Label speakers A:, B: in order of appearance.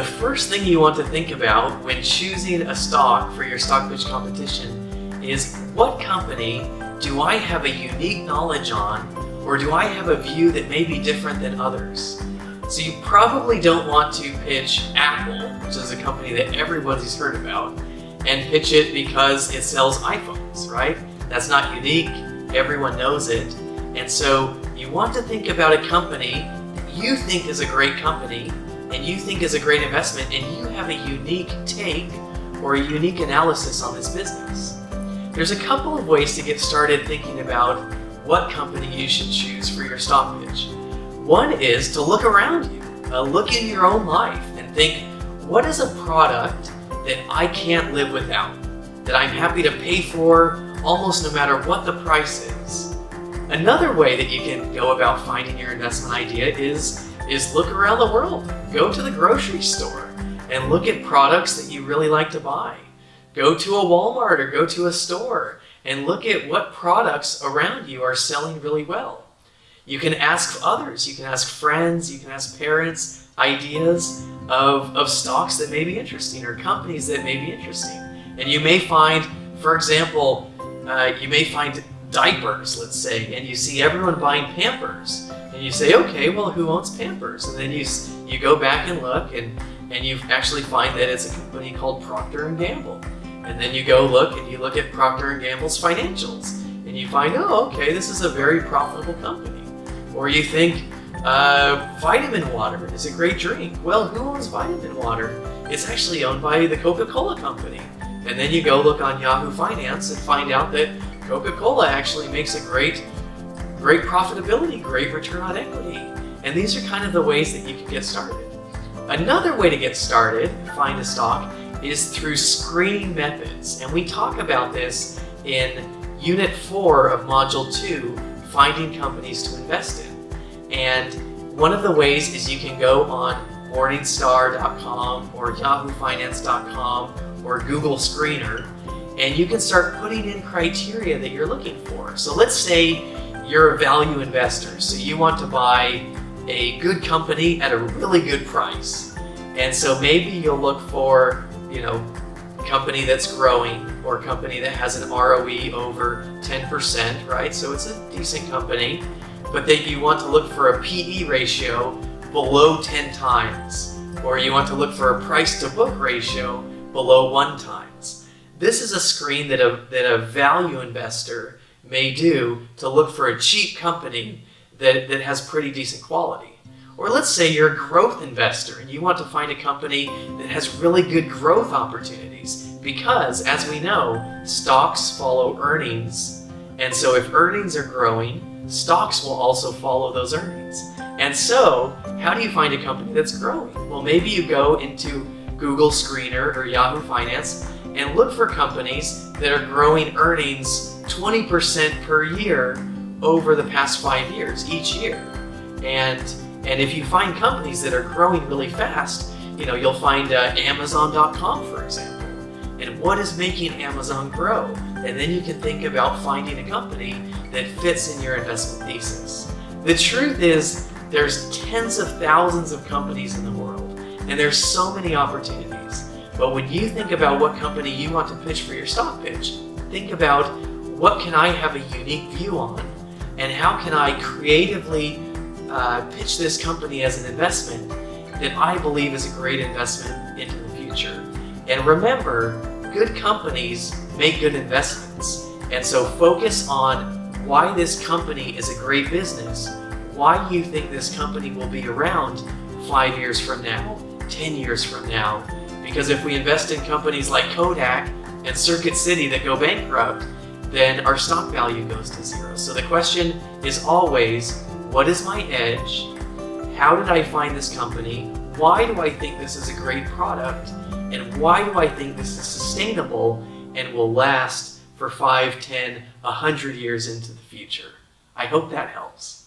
A: The first thing you want to think about when choosing a stock for your stock pitch competition is, what company do I have a unique knowledge on, or do I have a view that may be different than others? So you probably don't want to pitch Apple, which is a company that everybody's heard about, and pitch it because it sells iPhones, right? That's not unique, everyone knows it. And so you want to think about a company that you think is a great company and you think is a great investment, and you have a unique take or a unique analysis on this business. There's a couple of ways to get started thinking about what company you should choose for your stock pitch. One is to look around you, look in your own life and think, what is a product that I can't live without, that I'm happy to pay for almost no matter what the price is? Another way that you can go about finding your investment idea is look around the world. Go to the grocery store and look at products that you really like to buy. Go to a Walmart or go to a store and look at what products around you are selling really well. You can ask others, you can ask friends, you can ask parents ideas of stocks that may be interesting or companies that may be interesting. And you may find, for example, you may find diapers, let's say, and you see everyone buying Pampers. And you say, okay, well, who owns Pampers? And then you go back and look, and you actually find that it's a company called Procter & Gamble. And then you go look, and you look at Procter & Gamble's financials, and you find, oh, okay, this is a very profitable company. Or you think, vitamin water is a great drink. Well, who owns vitamin water? It's actually owned by the Coca-Cola company. And then you go look on Yahoo Finance and find out that Coca-Cola actually makes a great profitability, great return on equity. And these are kind of the ways that you can get started. Another way to get started, find a stock, is through screening methods. And we talk about this in Unit 4 of Module 2, Finding Companies to Invest in. And one of the ways is you can go on Morningstar.com or YahooFinance.com or Google Screener, and you can start putting in criteria that you're looking for. So let's say you're a value investor, so you want to buy a good company at a really good price. And so maybe you'll look for, company that's growing or a company that has an ROE over 10%, right? So it's a decent company, but that you want to look for a PE ratio below 10 times, or you want to look for a price to book ratio below 1 times. This is a screen that a value investor may do to look for a cheap company that has pretty decent quality. Or let's say you're a growth investor and you want to find a company that has really good growth opportunities, because as we know, stocks follow earnings. And so if earnings are growing, stocks will also follow those earnings. And so how do you find a company that's growing? Well, maybe you go into Google Screener or Yahoo Finance and look for companies that are growing earnings 20% per year over the past 5 years, each year. And if you find companies that are growing really fast, you'll find Amazon.com, for example. And what is making Amazon grow? And then you can think about finding a company that fits in your investment thesis. The truth is, there's tens of thousands of companies in the world, and there's so many opportunities. But when you think about what company you want to pitch for your stock pitch, think about, what can I have a unique view on, and how can I creatively pitch this company as an investment that I believe is a great investment into the future. And remember, good companies make good investments. And so focus on why this company is a great business, why you think this company will be around 5 years from now, 10 years from now. Because if we invest in companies like Kodak and Circuit City that go bankrupt, then our stock value goes to zero. So the question is always, what is my edge? How did I find this company? Why do I think this is a great product? And why do I think this is sustainable and will last for 5, 10, 100 years into the future? I hope that helps.